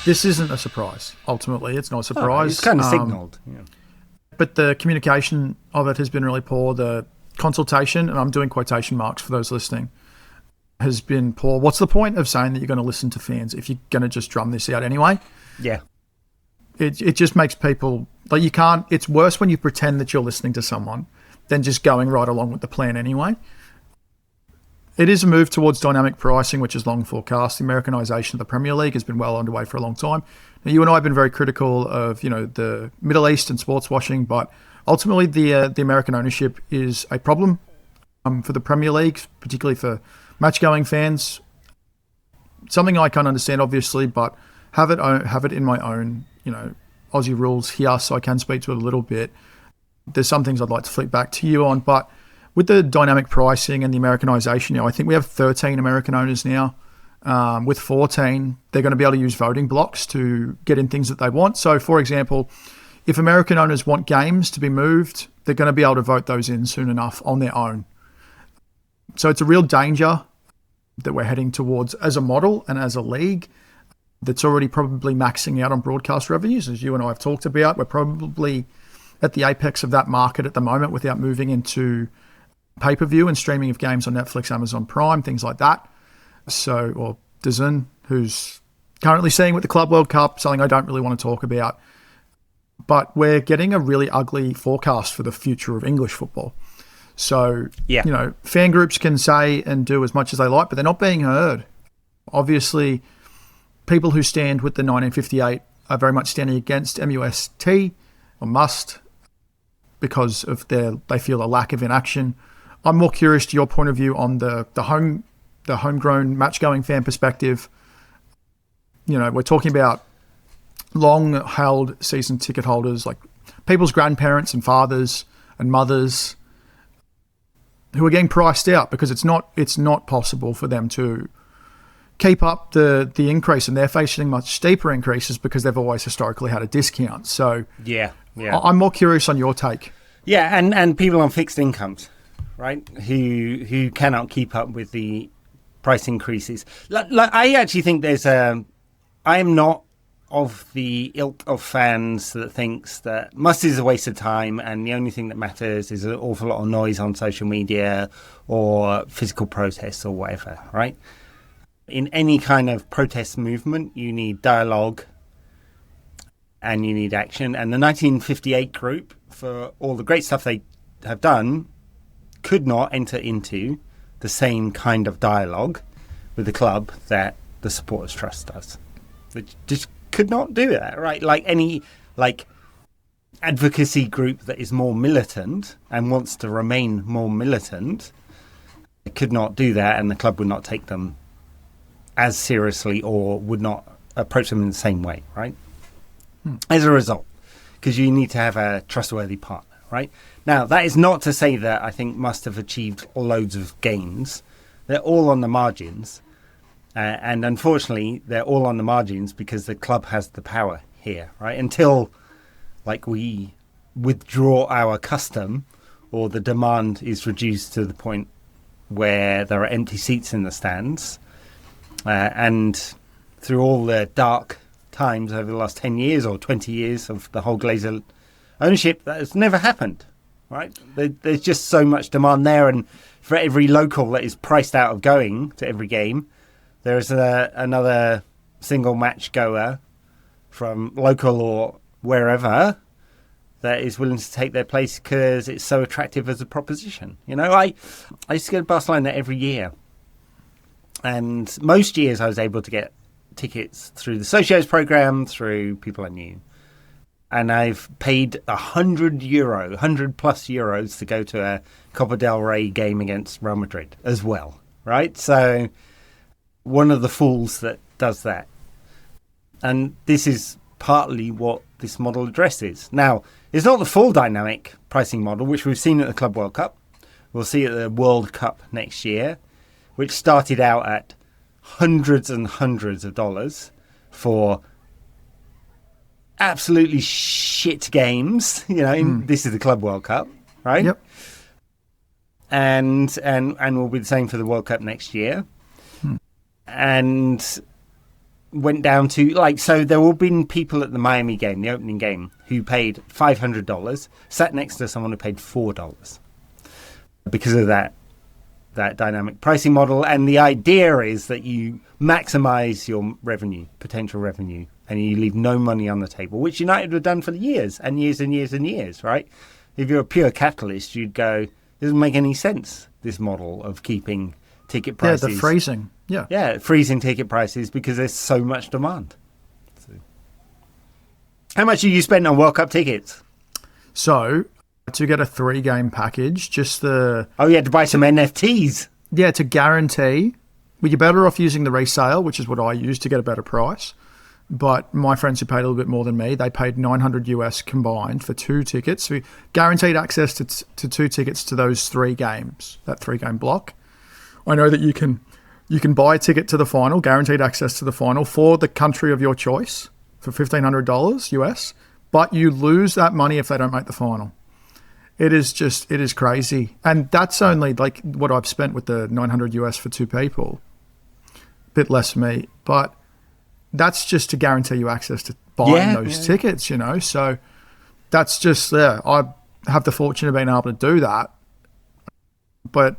This isn't a surprise. Ultimately, it's not a surprise. It's kind of signalled. Yeah. But the communication of it has been really poor. The consultation, and I'm doing quotation marks for those listening, has been poor. What's the point of saying that you're going to listen to fans if you're going to just drum this out anyway? Yeah. It just makes people, like, you can't, it's worse when you pretend that you're listening to someone than just going right along with the plan anyway. It is a move towards dynamic pricing, which is long forecast. The Americanization of the Premier League has been well underway for a long time. Now, you and I have been very critical of, the Middle East and sports washing, but ultimately the American ownership is a problem for the Premier League, particularly for match-going fans. Something I can't understand, obviously, but have it in my own, Aussie rules here, so I can speak to it a little bit. There's some things I'd like to flip back to you on, but with the dynamic pricing and the Americanization, I think we have 13 American owners now. With 14, they're going to be able to use voting blocks to get in things that they want. So, for example, if American owners want games to be moved, they're going to be able to vote those in soon enough on their own. So it's a real danger that we're heading towards as a model and as a league that's already probably maxing out on broadcast revenues, as you and I have talked about. We're probably at the apex of that market at the moment without moving into pay-per-view and streaming of games on Netflix, Amazon Prime, things like that. So, or DAZN, who's currently seeing with the Club World Cup, something I don't really want to talk about. But we're getting a really ugly forecast for the future of English football. So, fan groups can say and do as much as they like, but they're not being heard. Obviously, people who stand with the 1958 are very much standing against MUST, or must, because of they feel a lack of inaction. I'm more curious to your point of view on the homegrown match-going fan perspective. We're talking about long-held season ticket holders, like people's grandparents and fathers and mothers, who are getting priced out because it's not possible for them to keep up the increase, and they're facing much steeper increases because they've always historically had a discount. So yeah. I'm more curious on your take. Yeah, and people on fixed incomes, right, who cannot keep up with the price increases. I actually think I am not of the ilk of fans that thinks that must is a waste of time and the only thing that matters is an awful lot of noise on social media or physical protests or whatever, right? In any kind of protest movement, you need dialogue and you need action. And the 1958 group, for all the great stuff they have done, could not enter into the same kind of dialogue with the club that the Supporters Trust does. They just could not do that, right? Like any advocacy group that is more militant and wants to remain more militant, they could not do that, and the club would not take them as seriously or would not approach them in the same way, right? As a result, because you need to have a trustworthy partner, right? Now, that is not to say that I think must have achieved loads of gains. They're all on the margins. And unfortunately, they're all on the margins because the club has the power here, right? Until, we withdraw our custom or the demand is reduced to the point where there are empty seats in the stands. And through all the dark times over the last 10 years or 20 years of the whole Glazer ownership, that has never happened, right? There's just so much demand there. And for every local that is priced out of going to every game, there's another single match goer from local or wherever that is willing to take their place because it's so attractive as a proposition. I used to go to Barcelona every year. And most years I was able to get tickets through the Socios program, through people I knew. And I've paid €100 plus euros to go to a Copa del Rey game against Real Madrid as well, right? So one of the fools that does that. And this is partly what this model addresses. Now, it's not the full dynamic pricing model, which we've seen at the Club World Cup. We'll see at the World Cup next year, which started out at hundreds and hundreds of dollars for absolutely shit games. This is the Club World Cup, right? Yep. And will be the same for the World Cup next year. And went down to so there will have been people at the Miami game, the opening game, who paid $500, sat next to someone who paid $4 because of that dynamic pricing model. And the idea is that you maximize your potential revenue, and you leave no money on the table, which United have done for years and years and years and years, right? If you're a pure capitalist, you'd go, it doesn't make any sense, this model of keeping ticket prices. Yeah, the freezing. Yeah. Yeah, freezing ticket prices because there's so much demand. So, how much have you spent on World Cup tickets? So, to get a 3-game package, just the... Oh, you had to buy some NFTs. Yeah, to guarantee. Well, you're better off using the resale, which is what I use to get a better price. But my friends who paid a little bit more than me, they paid $900 US combined for 2 tickets. So guaranteed access to 2 tickets to those 3 games, that 3-game block. I know that you can buy a ticket to the final, guaranteed access to the final for the country of your choice for $1,500 US, but you lose that money if they don't make the final. It is crazy. And that's only like what I've spent with the $900 US for 2 people. A bit less for me, but that's just to guarantee you access to buying those tickets, you know. So that's just there. I have the fortune of being able to do that. But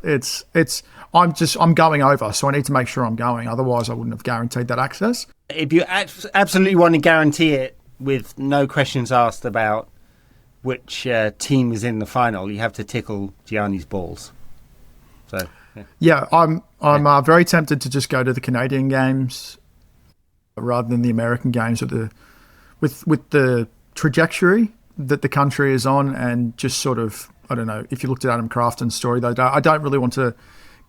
I'm going over, so I need to make sure I'm going. Otherwise, I wouldn't have guaranteed that access. If you absolutely want to guarantee it with no questions asked about which team is in the final, you have to tickle Gianni's balls. So I'm very tempted to just go to the Canadian games rather than the American games with the trajectory that the country is on, and just sort of, I don't know, if you looked at Adam Crafton's story, though, I don't really want to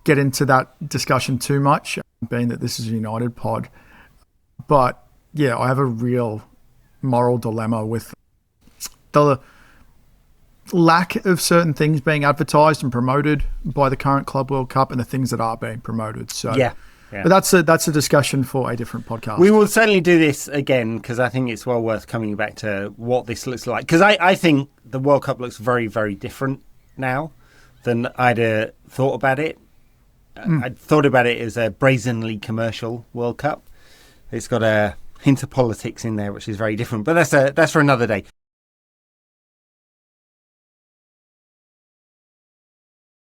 get into that discussion too much, being that this is a United pod. But yeah, I have a real moral dilemma with the lack of certain things being advertised and promoted by the current Club World Cup and the things that are being promoted. So yeah. But that's a discussion for a different podcast. We will certainly do this again, because I think it's well worth coming back to what this looks like. Because I think the World Cup looks very, very different now than I'd thought about it. I'd thought about it as a brazenly commercial World Cup. It's got a hint of politics in there, which is very different. But that's for another day.